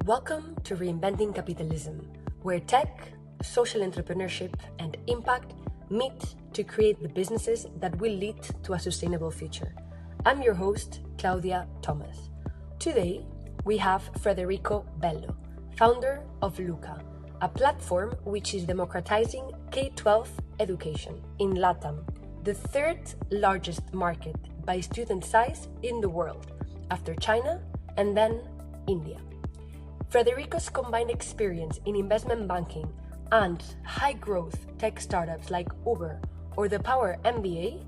Welcome to Reinventing Capitalism, where tech, social entrepreneurship, and impact meet to create the businesses that will lead to a sustainable future. I'm your host, Claudia Thomas. Today, we have Frederico Bello, founder of Luca, a platform which is democratizing K-12 education in LATAM, the third largest market by student size in the world, after China and then India. Frederico's combined experience in investment banking and high-growth tech startups like Uber or ThePowerMBA,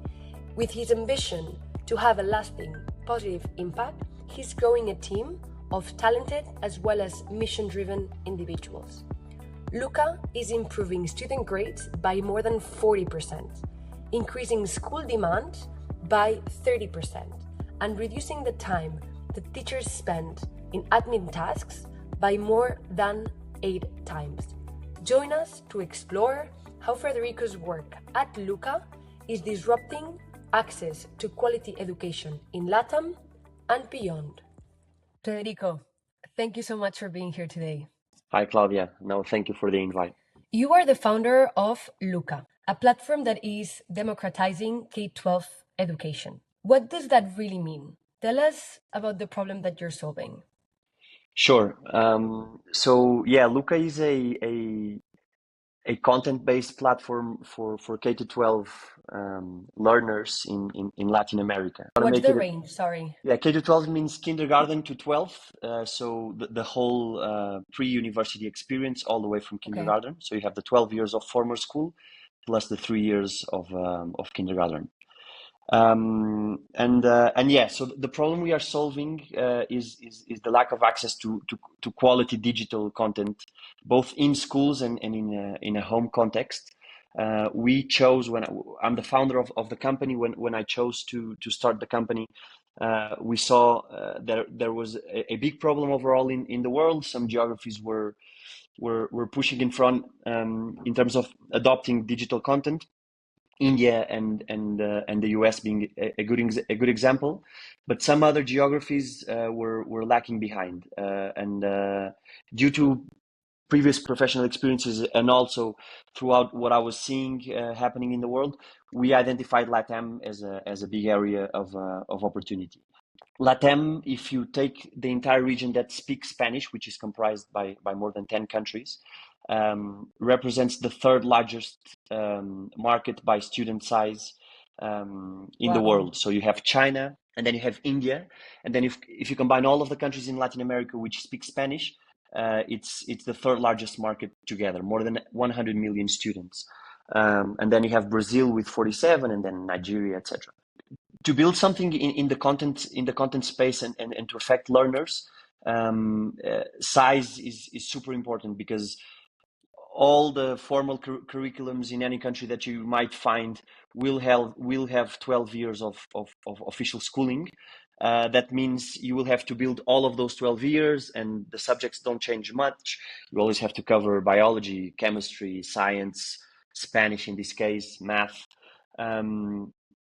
with his ambition to have a lasting, positive impact, he's growing a team of talented as well as mission-driven individuals. Luca is improving student grades by more than 40%, increasing school demand by 30%, and reducing the time that teachers spend in admin tasks by more than 8 times. Join us to explore how Frederico's work at Luca is disrupting access to quality education in LATAM and beyond. Frederico, thank you so much for being here today. Hi, Claudia. No, thank you for the invite. You are the founder of Luca, a platform that is democratizing K-12 education. What does that really mean? Tell us about the problem that you're solving. Sure. Luca is a content-based platform for K to 12 learners in Latin America. What's the range? Sorry. Yeah, K to 12 means kindergarten to 12. So the whole pre-university experience all the way from kindergarten. Okay. So you have the 12 years of formal school plus the 3 years of kindergarten. So the problem we are solving is the lack of access to quality digital content, both in schools and in a home context. We chose, I'm the founder of the company, when I chose to start the company, we saw there was a big problem overall in the world. Some geographies were pushing in front in terms of adopting digital content. India and the US being a good example, but some other geographies were lacking behind, due to previous professional experiences and also throughout what I was seeing happening in the world, we identified LATAM as a big area of opportunity. LATAM, if you take the entire region that speaks Spanish, which is comprised by more than 10 countries, represents the third largest market by student size in the world. So you have China, and then you have India, and then if you combine all of the countries in Latin America which speak Spanish, it's the third largest market together, more than 100 million students. And then you have Brazil with 47, and then Nigeria, etc. To build something in the content space and to affect learners, size is super important, because all the formal curriculums in any country that you might find will have 12 years of official schooling. That means you will have to build all of those 12 years, and the subjects don't change much. You always have to cover biology, chemistry, science, Spanish in this case, math.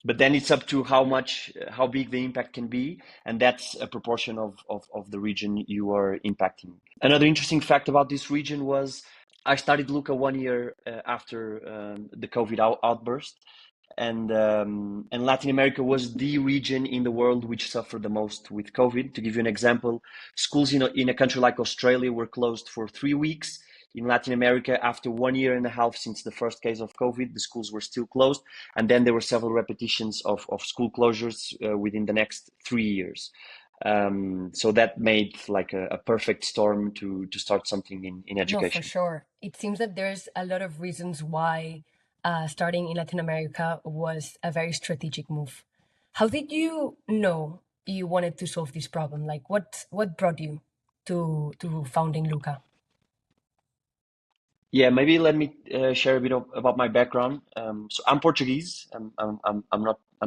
But then it's up to how big the impact can be, and that's a proportion of the region you are impacting. Another interesting fact about this region was I started Luca 1 year after the COVID outburst, and Latin America was the region in the world which suffered the most with COVID. To give you an example, schools in a country like Australia were closed for 3 weeks. In Latin America, after 1 year and a half since the first case of COVID, the schools were still closed. And then there were several repetitions of school closures within the next 3 years. So that made like a perfect storm to start something in education. No, for sure. It seems that there's a lot of reasons why starting in Latin America was a very strategic move. How did you know you wanted to solve this problem? Like what brought you to founding Luca? Yeah, maybe let me share a bit about my background. So I'm Portuguese. I'm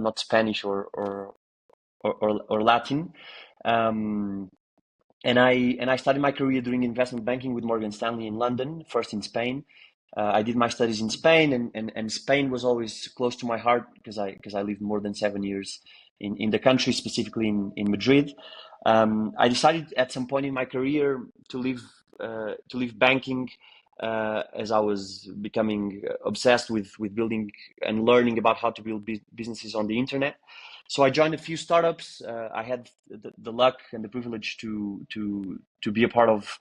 not Spanish or Latin. And I started my career doing investment banking with Morgan Stanley in London, first in Spain. I did my studies in Spain, and Spain was always close to my heart because I lived more than 7 years in the country, specifically in Madrid. I decided at some point in my career to leave banking, as I was becoming obsessed with building and learning about how to build businesses on the internet. So I joined a few startups. I had the luck and the privilege to be a part of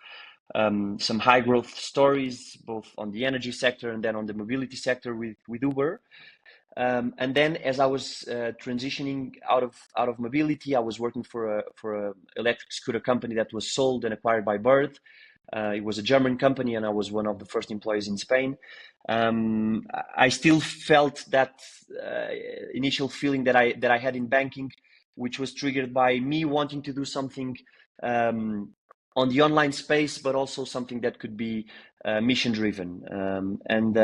some high growth stories, both on the energy sector and then on the mobility sector with Uber. And then, as I was transitioning out of mobility, I was working for a electric scooter company that was sold and acquired by Bird. It was a German company, and I was one of the first employees in Spain. I still felt that initial feeling that I had in banking, which was triggered by me wanting to do something on the online space, but also something that could be mission driven. And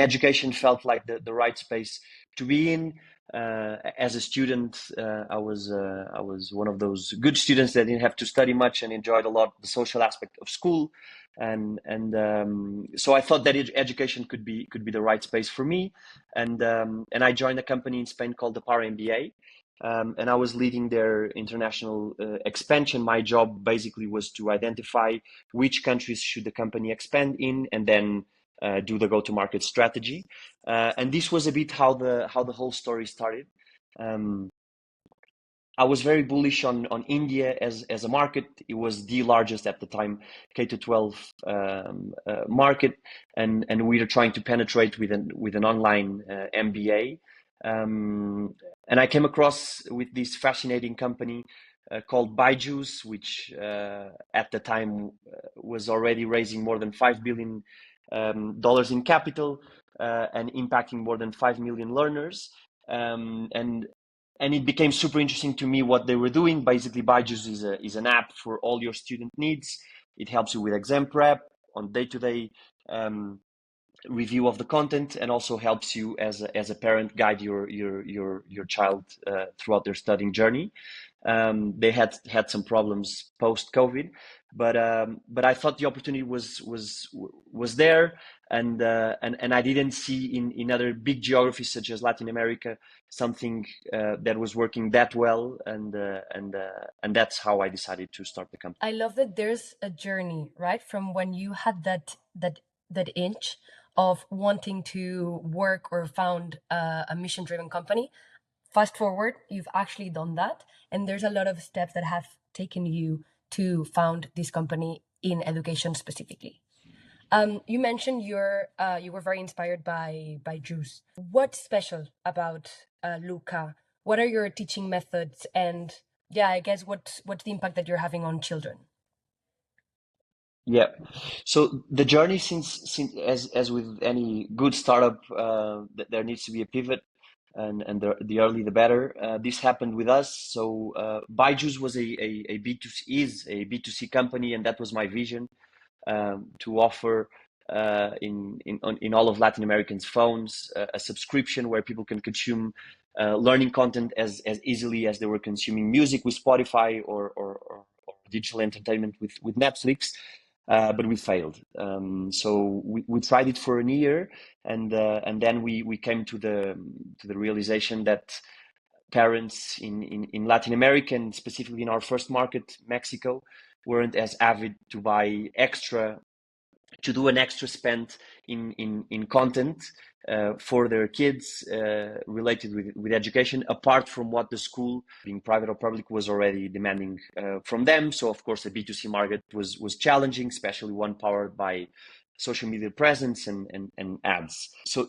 education felt like the right space to be in. As a student, I was one of those good students that didn't have to study much and enjoyed a lot the social aspect of school, and so I thought that education could be the right space for me, and I joined a company in Spain called ThePowerMBA. And I was leading their international expansion. My job basically was to identify which countries should the company expand in, and then do the go-to-market strategy. And this was a bit how the whole story started. Um, I was very bullish on India as a market. It was the largest at the time K to 12 market, and we were trying to penetrate with an online MBA. And I came across with this fascinating company called Byju's, which at the time was already raising more than $5 billion dollars in capital, and impacting more than 5 million learners. And it became super interesting to me what they were doing. Basically, Byju's is an app for all your student needs. It helps you with exam prep, on day-to-day review of the content, and also helps you as a parent guide your child throughout their studying journey. They had some problems post COVID, but I thought the opportunity was there, and I didn't see in other big geographies such as Latin America something that was working that well, and that's how I decided to start the company. I love that there's a journey, right? From when you had that inch of wanting to work or found a mission driven company. Fast forward, you've actually done that, and there's a lot of steps that have taken you to found this company in education specifically. You mentioned you were very inspired by Juice. What's special about Luca? What are your teaching methods, and yeah, I guess what's the impact that you're having on children? Yeah. So the journey, since as with any good startup, there needs to be a pivot, and the early the better. This happened with us. So Byju's was a B2C, is a B2C company, and that was my vision, to offer in all of Latin Americans' phones a subscription where people can consume learning content as easily as they were consuming music with Spotify, or digital entertainment with Netflix. But we failed. So we tried it for a year, and then we came to the realization that parents in Latin America, and specifically in our first market, Mexico, weren't as avid to do an extra spend in content for their kids related with education, apart from what the school, being private or public, was already demanding from them. So of course the B2C market was challenging, especially one powered by social media presence and ads. So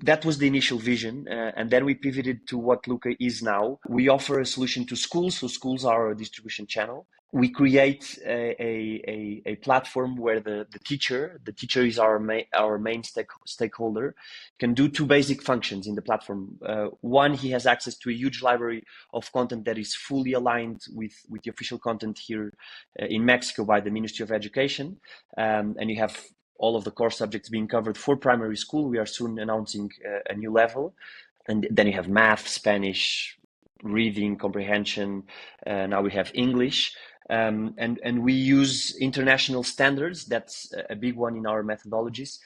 that was the initial vision, and then we pivoted to what Luca is now. We offer a solution to schools, so schools are our distribution channel. We create a platform where the teacher is our main stakeholder, can do two basic functions in the platform. One, he has access to a huge library of content that is fully aligned with the official content here in Mexico by the Ministry of Education, and you have all of the core subjects being covered for primary school. We are soon announcing a new level, and then you have math, Spanish, reading comprehension. Now we have English. And we use international standards. That's a big one in our methodologies.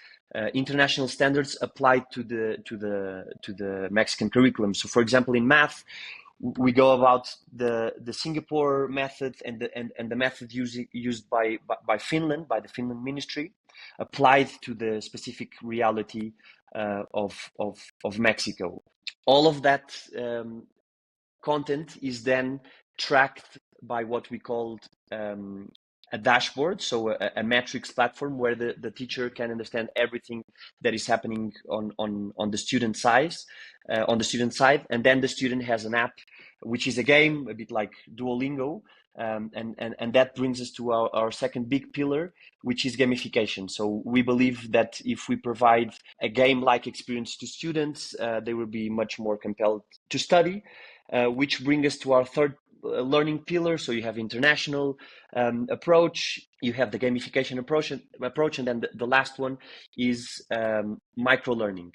International standards applied to the Mexican curriculum. So, for example, in math, we go about the Singapore method and the method used by Finland, by the Finland ministry, applied to the specific reality of Mexico. All of that content is then tracked by what we called a dashboard, so a metrics platform where the teacher can understand everything that is happening on the student side, and then the student has an app, which is a game, a bit like Duolingo, and that brings us to our second big pillar, which is gamification. So we believe that if we provide a game-like experience to students, they will be much more compelled to study, which brings us to our third learning pillar. So you have international approach, you have the gamification approach, and then the last one is micro learning.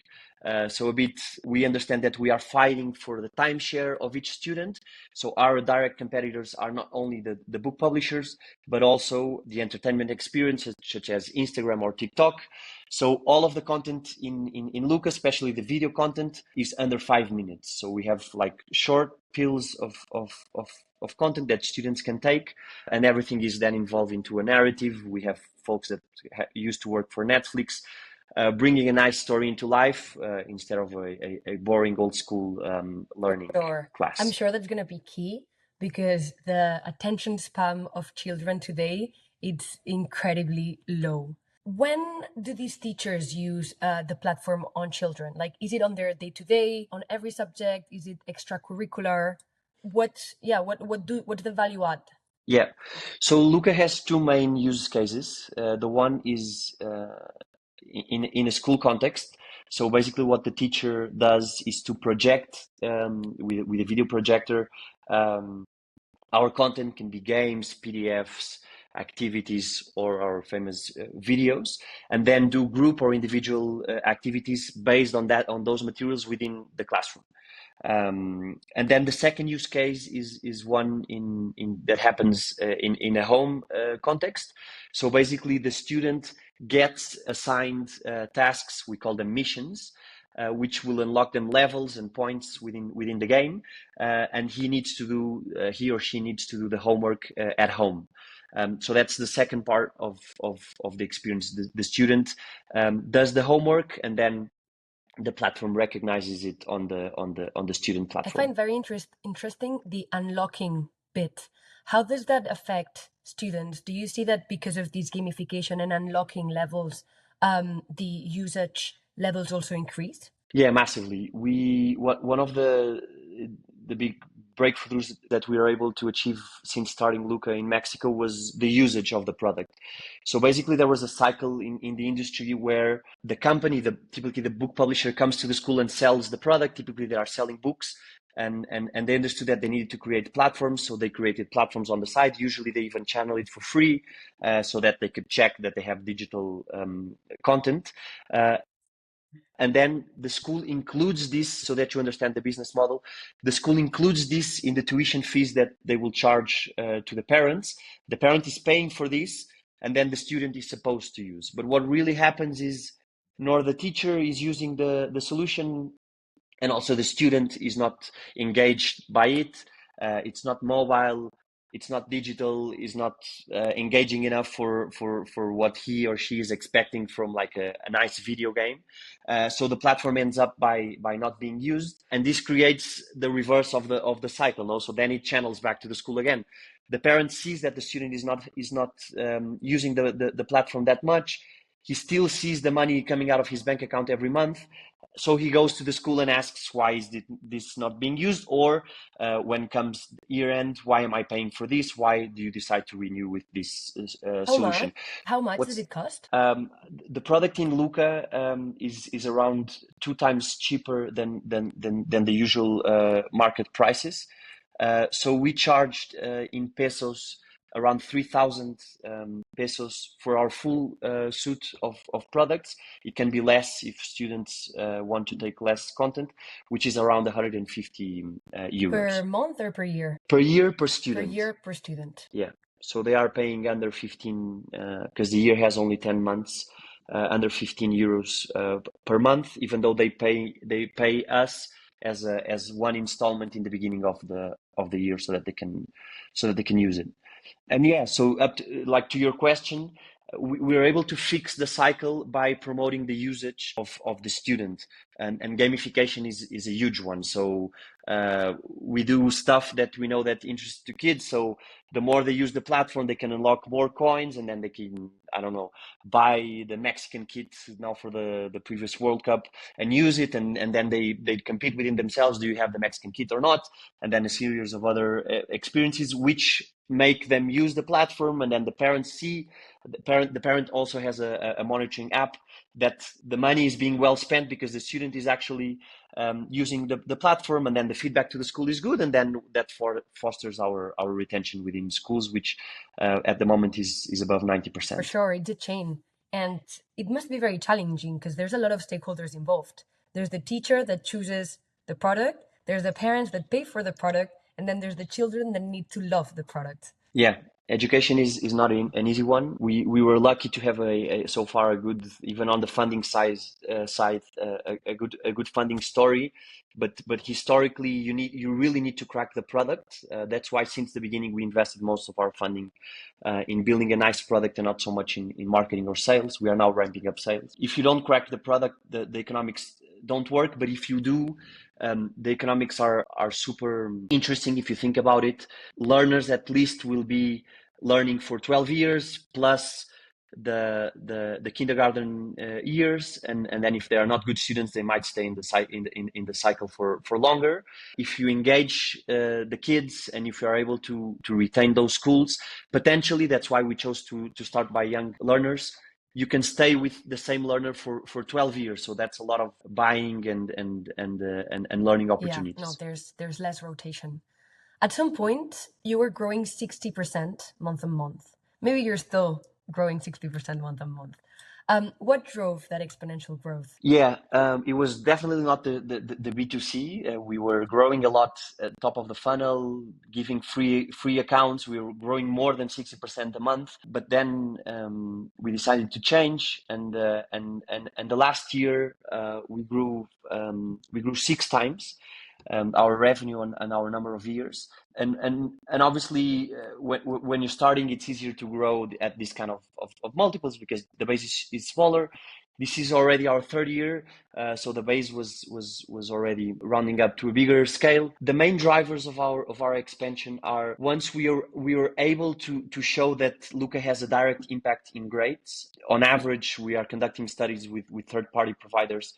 So a bit, we understand that we are fighting for the timeshare of each student. So our direct competitors are not only the book publishers, but also the entertainment experiences such as Instagram or TikTok. So all of the content in Luca, especially the video content, is under 5 minutes. So we have like short pills of content that students can take, and everything is then involved into a narrative. We have folks that used to work for Netflix, bringing a nice story into life instead of a boring old school learning class. I'm sure that's going to be key, because the attention span of children today, it's incredibly low. When do these teachers use the platform on children? Like, is it on their day-to-day, on every subject? Is it extracurricular? What's the value add? Yeah, so Luca has two main use cases. The one is in a school context. So basically what the teacher does is to project with a video projector. Our content can be games, PDFs, activities, or our famous videos, and then do group or individual activities based on those materials within the classroom. And then the second use case is one that happens in a home context. So basically the student gets assigned tasks, we call them missions, which will unlock them levels and points within the game, and he or she needs to do the homework at home. So that's the second part of the experience. The student does the homework, and then the platform recognizes it on the student platform. I find very interesting the unlocking bit. How does that affect students? Do you see that because of this gamification and unlocking levels, the usage levels also increase? Yeah, massively. One of the big breakthroughs that we were able to achieve since starting Luca in Mexico was the usage of the product. So basically there was a cycle in the industry where the company, typically the book publisher, comes to the school and sells the product. Typically they are selling books, and they understood that they needed to create platforms. So they created platforms on the side. Usually they even channel it for free so that they could check that they have digital content. And then the school includes this, so that you understand the business model. The school includes this in the tuition fees that they will charge to the parents. The parent is paying for this, and then the student is supposed to use. But what really happens is, nor the teacher is using the solution, and also the student is not engaged by it. It's not mobile. It's not digital, is not engaging enough for what he or she is expecting from like a nice video game. So the platform ends up by not being used, and this creates the reverse of the cycle. Also, then it channels back to the school again. The parent sees that the student is not using the platform that much. He still sees the money coming out of his bank account every month. So he goes to the school and asks, why is this not being used? Or when comes year end, why am I paying for this? Why do you decide to renew with this solution? How much does it cost? The product in Luca is around 2 times cheaper than the usual market prices. So we charged in pesos around 3,000 pesos for our full suite of products. It can be less if students want to take less content, which is around 150 euros. Per month or per year? Per year per student. Per year per student. Yeah. So they are paying under 15, because the year has only 10 months, under 15 euros per month, even though they pay us as one installment in the beginning of the year, so that they can use it. And yeah, so like to your question, we are able to fix the cycle by promoting the usage of the student, and gamification is a huge one. So we do stuff that we know that interests to kids. So the more they use the platform, they can unlock more coins, and then they can, I don't know, buy the Mexican kit now for the previous World Cup and use it, and then they compete within themselves. Do you have the Mexican kit or not? And then a series of other experiences which make them use the platform, and then the parents see the parent also has a monitoring app that the money is being well spent because the student is actually using the platform, and then the feedback to the school is good, and then that fosters our retention within schools, which at the moment is above 90%. For sure, it's a chain, and it must be very challenging because there's a lot of stakeholders involved. There's the teacher that chooses the product, there's the parents that pay for the product, and then there's the children that need to love the product. Yeah, education is not an easy one. We were lucky to have so far a good, even on the funding side, a good funding story. But historically, you really need to crack the product. That's why since the beginning we invested most of our funding in building a nice product and not so much in marketing or sales. We are now ramping up sales. If you don't crack the product, the economics don't work. But if you do, the economics are super interesting if you think about it. Learners at least will be learning for 12 years plus the kindergarten years, and then if they are not good students, they might stay in the cycle for longer. If you engage the kids, and if you are able to retain those schools, potentially that's why we chose to start by young learners. You can stay with the same learner for 12 years. So that's a lot of buying and learning opportunities. Yeah, no, there's less rotation. At some point, you were growing 60% month on month. Maybe you're still growing 60% month on month. What drove that exponential growth? Yeah, it was definitely not the B2C. We were growing a lot at top of the funnel, giving free accounts. We were growing more than 60% a month. But then we decided to change, and the last year we grew 6 times our revenue and our number of years. And obviously, when you're starting, it's easier to grow at this kind of multiples because the base is smaller. This is already our third year, so the base was already rounding up to a bigger scale. The main drivers of our expansion are, once we were able to show that Luca has a direct impact in grades. On average, we are conducting studies with third-party providers.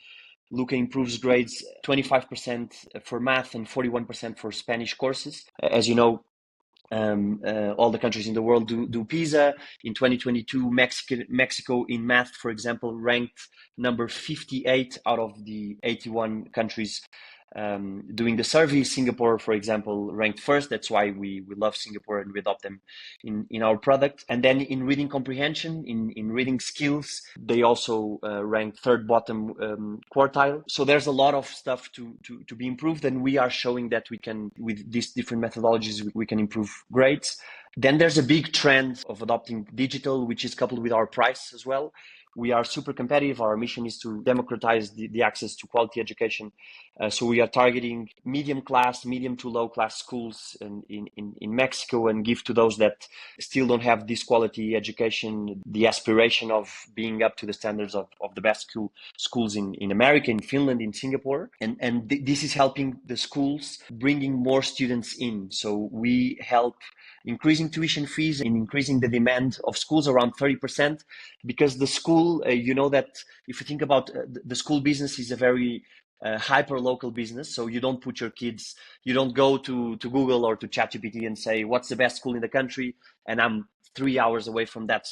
Luca improves grades 25% for math and 41% for Spanish courses. As you know, all the countries in the world do PISA. In 2022, Mexico in math, for example, ranked number 58 out of the 81 countries doing the survey. Singapore, for example, ranked first. That's why we love Singapore and we adopt them in our product. And then in reading comprehension, in reading skills, they also ranked third bottom quartile. So there's a lot of stuff to be improved, and we are showing that we can, with these different methodologies, we can improve grades. Then there's a big trend of adopting digital, which is coupled with our price as well. We are super competitive. Our mission is to democratize the access to quality education. So we are targeting medium to low class schools in Mexico, and give to those that still don't have this quality education the aspiration of being up to the standards of the best schools in America, in Finland, in Singapore. And this is helping the schools bringing more students in. So we help increasing tuition fees and increasing the demand of schools around 30%, because the school, you know that if you think about the school business is a very hyper local business. So you don't put your kids, you don't go to Google or to ChatGPT and say, what's the best school in the country? And I'm 3 hours away from that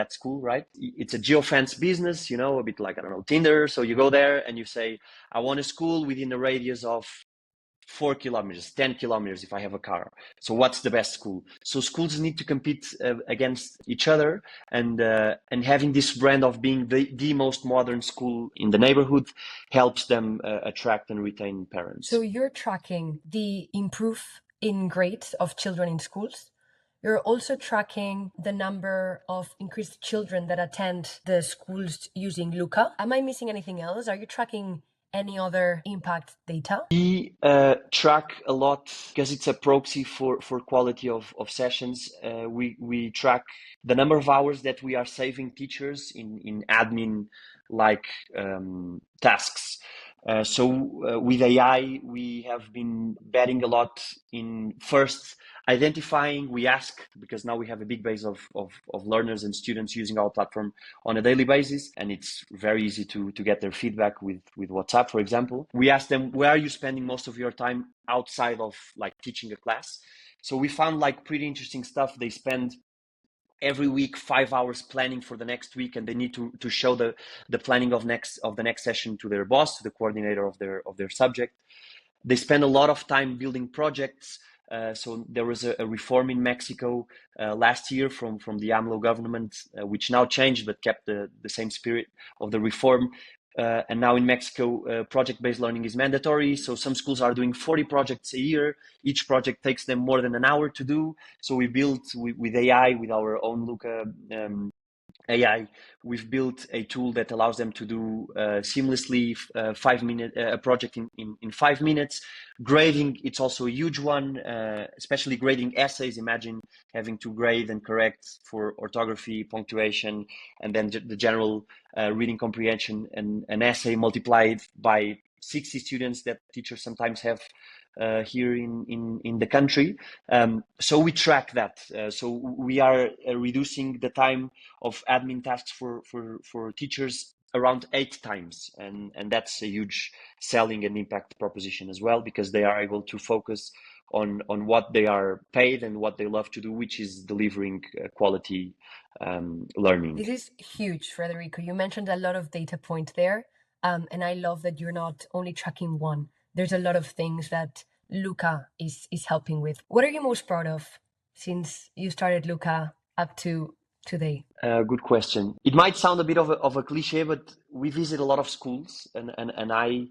school, right? It's a geofence business, a bit like, I don't know, Tinder. So you go there and you say, I want a school within a radius of 4 kilometers, 10 kilometers if I have a car. So what's the best school? So schools need to compete against each other, and having this brand of being the most modern school in the neighborhood helps them attract and retain parents. So you're tracking the improve in grades of children in schools. You're also tracking the number of increased children that attend the schools using Luca. Am I missing anything else? Are you tracking any other impact data? We track a lot because it's a proxy for quality of sessions. We track the number of hours that we are saving teachers in admin like tasks. So with AI, we have been betting a lot in first identifying. We ask, because now we have a big base of learners and students using our platform on a daily basis, and it's very easy to get their feedback with WhatsApp, for example. We ask them, where are you spending most of your time outside of like teaching a class? So we found like pretty interesting stuff. They spend every week 5 hours planning for the next week, and they need to show the planning of the next session to their boss, to the coordinator of their subject. They spend a lot of time building projects. So there was a reform in Mexico last year from the AMLO government, which now changed but kept the same spirit of the reform. And now in Mexico, project-based learning is mandatory. So some schools are doing 40 projects a year. Each project takes them more than an hour to do. So we built with AI, with our own Luca AI, we've built a tool that allows them to do seamlessly 5-minute a project in 5 minutes. Grading, it's also a huge one, especially grading essays. Imagine having to grade and correct for orthography, punctuation, and then the general reading comprehension, and an essay multiplied by 60 students that teachers sometimes have here in the country. So we track that. So we are reducing the time of admin tasks for teachers around 8 times, and that's a huge selling and impact proposition as well, because they are able to focus on what they are paid and what they love to do, which is delivering quality learning. This is huge, Frederico. You mentioned a lot of data points there, and I love that you're not only tracking one. There's a lot of things that Luca is helping with. What are you most proud of since you started Luca up to today? Good question. It might sound a bit of a cliche, but we visit a lot of schools, and I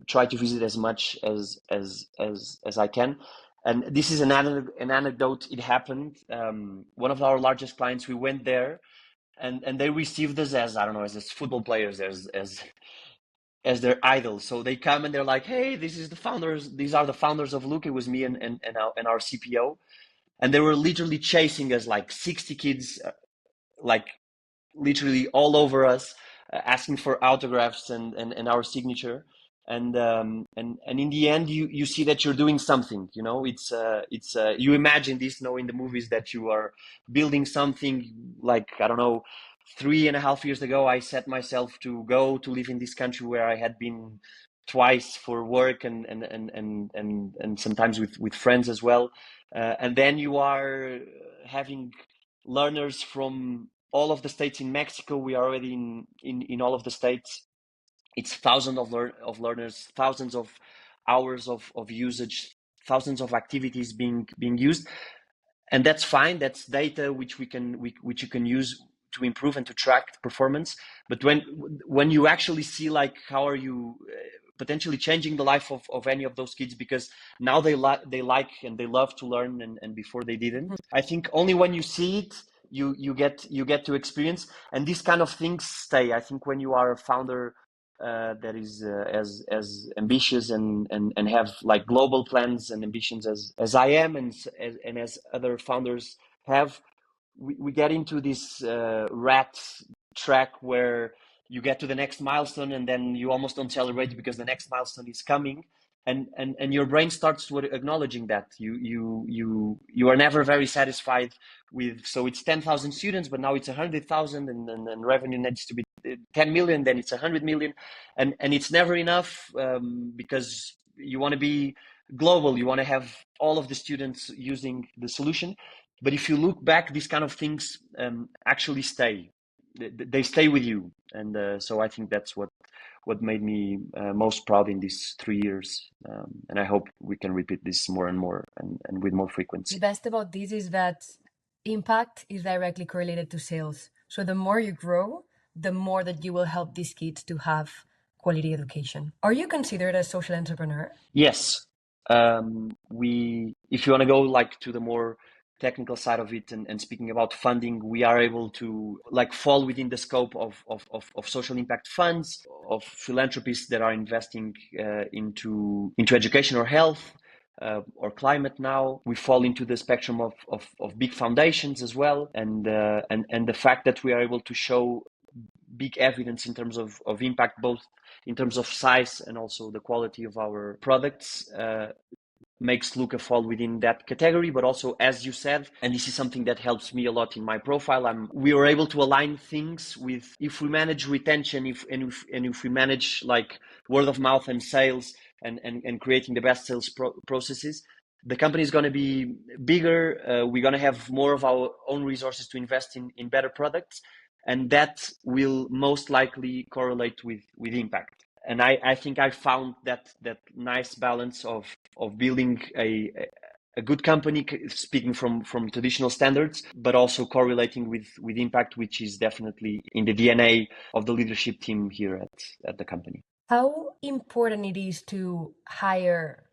try to visit as much as I can. And this is an anecdote. It happened. One of our largest clients, we went there, and they received us as, I don't know, as football players, as their idols. So they come and they're like, "Hey, this is the founders. These are the founders of Luke." It was me and our CPO, and they were literally chasing us, like 60 kids, like literally all over us, asking for autographs and our signature. And in the end, you see that you're doing something. You know, it's you imagine this, in the movies, that you are building something. Like, I don't know, 3.5 years ago, I set myself to go to live in this country where I had been twice for work, and sometimes with friends as well. And then you are having learners from all of the states in Mexico. We are already in all of the states. It's thousands of learners, thousands of hours of usage, thousands of activities being used, and that's fine. That's data which which you can use to improve and to track performance. But when you actually see, like, how are you potentially changing the life of any of those kids, because now they like and they love to learn, and before they didn't. I think only when you see it, you get to experience, and these kind of things stay. I think when you are a founder that is as ambitious and have like global plans and ambitions as I am, and as other founders have, we get into this rat track where you get to the next milestone, and then you almost don't celebrate because the next milestone is coming, and your brain starts to acknowledging that you are never very satisfied with. So it's 10,000 students, but now it's 100,000, and revenue needs to be 10 million, then it's 100 million, and it's never enough, because you want to be global. You want to have all of the students using the solution. But if you look back, these kind of things actually stay. They stay with you, and so I think that's what made me most proud in these 3 years, and I hope we can repeat this more and more, and with more frequency. The best about this is that impact is directly correlated to sales. So the more you grow, the more that you will help these kids to have quality education. Are you considered a social entrepreneur? Yes. If you want to go like to the more technical side of it and speaking about funding, we are able to like fall within the scope of social impact funds, of philanthropists that are investing into education or health. Or climate now. We fall into the spectrum of big foundations as well, and the fact that we are able to show big evidence in terms of impact, both in terms of size and also the quality of our products, makes Luca fall within that category. But also, as you said, and this is something that helps me a lot in my profile, we are able to align things with, if we manage retention, if we manage like word of mouth and sales and creating the best sales processes, the company is going to be bigger. We're going to have more of our own resources to invest in better products, and that will most likely correlate with impact. And I think I found that nice balance of building a good company, speaking from traditional standards, but also correlating with impact, which is definitely in the DNA of the leadership team here at the company. How important it is to hire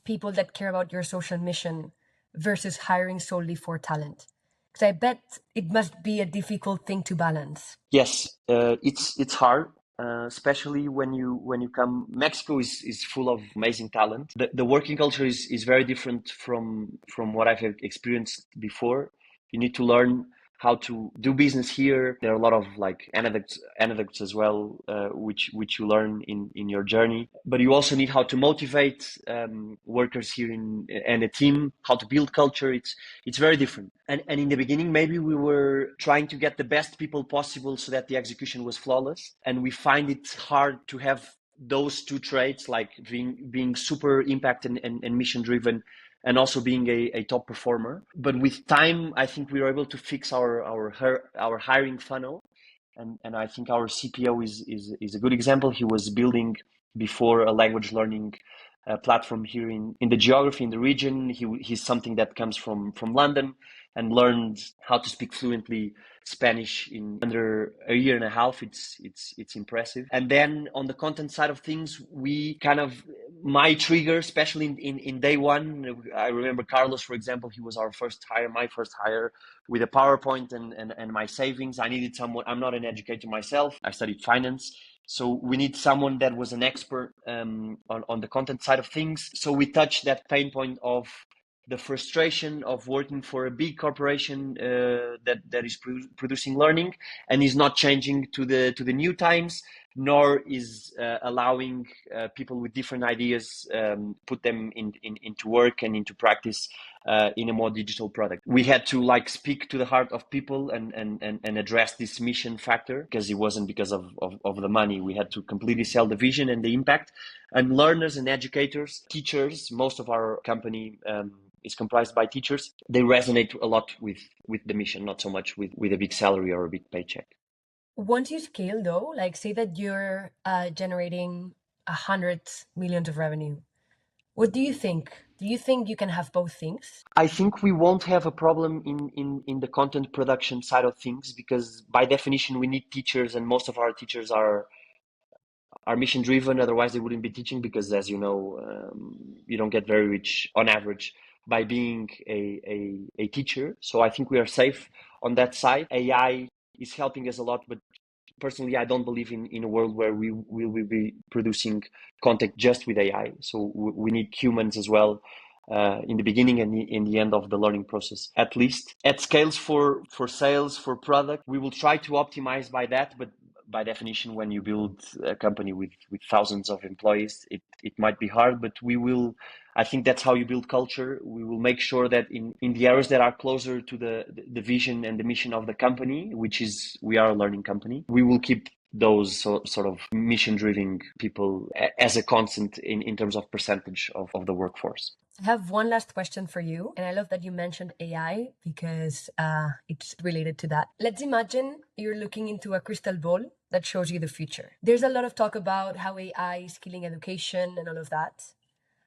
people that care about your social mission versus hiring solely for talent? Because I bet it must be a difficult thing to balance. Yes, it's hard. Especially when you come. Mexico is full of amazing talent. The working culture is very different from what I've experienced before. You need to learn how to do business here. There are a lot of like anecdotes as well, which you learn in your journey. But you also need how to motivate workers here and a team, how to build culture. It's very different. And in the beginning, maybe we were trying to get the best people possible so that the execution was flawless. And we find it hard to have those two traits, like being super impact and mission driven, and also being a top performer. But with time, I think we were able to fix our hiring funnel. And I think our CPO is a good example. He was building before a language learning platform here in the geography, in the region. He's something that comes from London and learned how to speak fluently Spanish in under a year and a half. It's impressive. And then on the content side of things, we kind of, my trigger, especially in day one, I remember Carlos, for example, he was our first hire, my first hire, with a PowerPoint and my savings. I needed someone. I'm not an educator myself. I studied finance. So we need someone that was an expert on the content side of things. So we touched that pain point of the frustration of working for a big corporation that is producing learning and is not changing to the new times, nor is allowing people with different ideas put them into work and into practice in a more digital product. We had to like speak to the heart of people and address this mission factor, because it wasn't because of the money. We had to completely sell the vision and the impact. And learners and educators, teachers, most of our company is comprised by teachers. They resonate a lot with the mission, not so much with a big salary or a big paycheck. Once you scale, though, like say that you're generating 100 million of revenue, what do you think? Do you think you can have both things? I think we won't have a problem in the content production side of things, because by definition we need teachers, and most of our teachers are mission driven. Otherwise they wouldn't be teaching, because as you know, you don't get very rich on average by being a teacher. So I think we are safe on that side. AI is helping us a lot, but personally, I don't believe in a world where we will be producing content just with AI. So we need humans as well in the beginning and in the end of the learning process, at least. At scales for sales, for product, we will try to optimize by that, but by definition, when you build a company with thousands of employees, it might be hard, but we will. I think that's how you build culture. We will make sure that in the areas that are closer to the vision and the mission of the company, which is we are a learning company, we will keep those sort of mission-driven people as a constant in terms of percentage of the workforce. I have one last question for you, and I love that you mentioned AI because it's related to that. Let's imagine you're looking into a crystal ball that shows you the future. There's a lot of talk about how AI is killing education and all of that.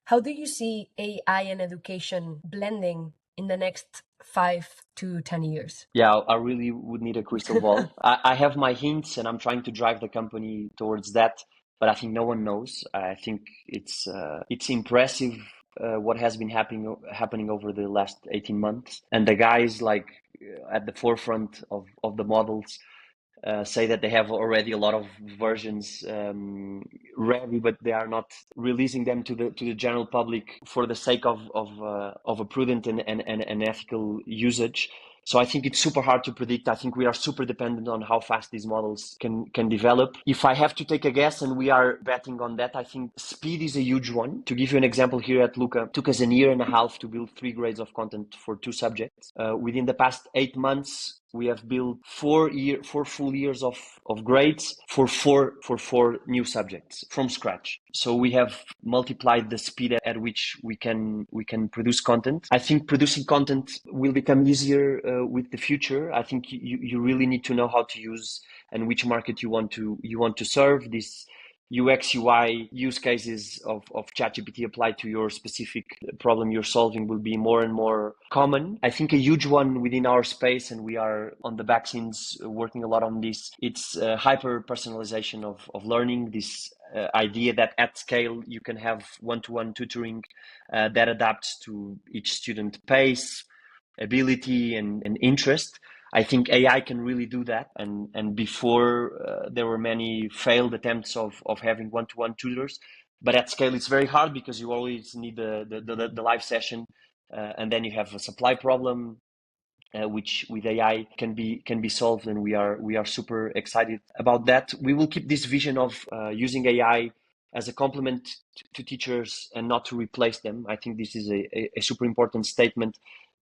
How do you see AI and education blending in the next 5 to 10 years? Yeah, I really would need a crystal ball. I have my hints and I'm trying to drive the company towards that, but I think no one knows. I think it's impressive what has been happening over the last 18 months. And the guys like at the forefront of the models say that they have already a lot of versions ready, but they are not releasing them to the general public for the sake of a prudent and ethical usage. So I think it's super hard to predict. I think we are super dependent on how fast these models can develop. If I have to take a guess, and we are betting on that, I think speed is a huge one. To give you an example, here at Luca, it took us a year and a half to build 3 grades of content for 2 subjects. Within the past 8 months, we have built 4 full years of grades for four new subjects from scratch. So we have multiplied the speed at which we can produce content. I think producing content will become easier with the future. I think you really need to know how to use and which market you want to serve. This UX UI use cases of ChatGPT applied to your specific problem you're solving will be more and more common. I think a huge one within our space, and we are on the back scenes working a lot on this, it's hyper personalization of learning. This idea that at scale you can have one-to-one tutoring that adapts to each student pace, ability, and interest. I think AI can really do that. And before there were many failed attempts of having one-to-one tutors, but at scale it's very hard because you always need the live session, and then you have a supply problem, which with AI can be solved, and we are super excited about that. We will keep this vision of using AI as a complement to teachers and not to replace them. I think this is a super important statement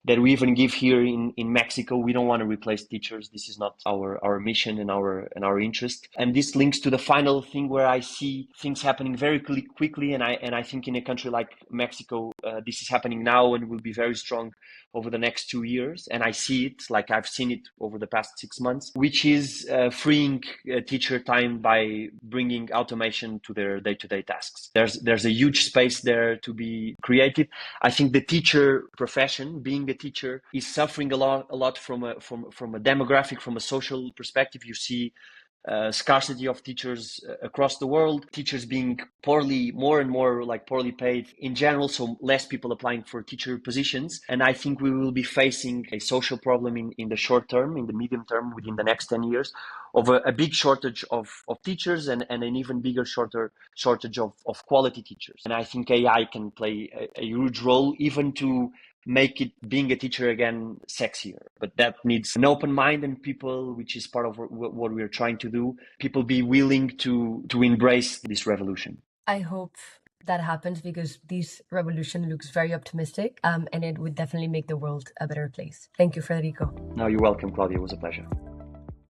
that we even give here in Mexico. We don't want to replace teachers. This is not our mission and our interest. And this links to the final thing where I see things happening very quickly. And I think in a country like Mexico, this is happening now and will be very strong over the next 2 years. And I see it, like I've seen it over the past 6 months, which is freeing teacher time by bringing automation to their day-to-day tasks. There's a huge space there to be created. I think the teacher profession, being a teacher, is suffering a lot from a demographic, from a social perspective. You see scarcity of teachers across the world, teachers being more and more poorly paid in general, so less people applying for teacher positions. And I think we will be facing a social problem in the short term, in the medium term, within the next 10 years, of a big shortage of teachers and an even bigger shortage of quality teachers. And I think AI can play a huge role, even to make it being a teacher again sexier. But that needs an open mind, and people, which is part of what we're trying to do, people be willing to embrace this revolution. I hope that happens, because this revolution looks very optimistic, and it would definitely make the world a better place. Thank you, Frederico. No, you're welcome, Claudia. It was a pleasure.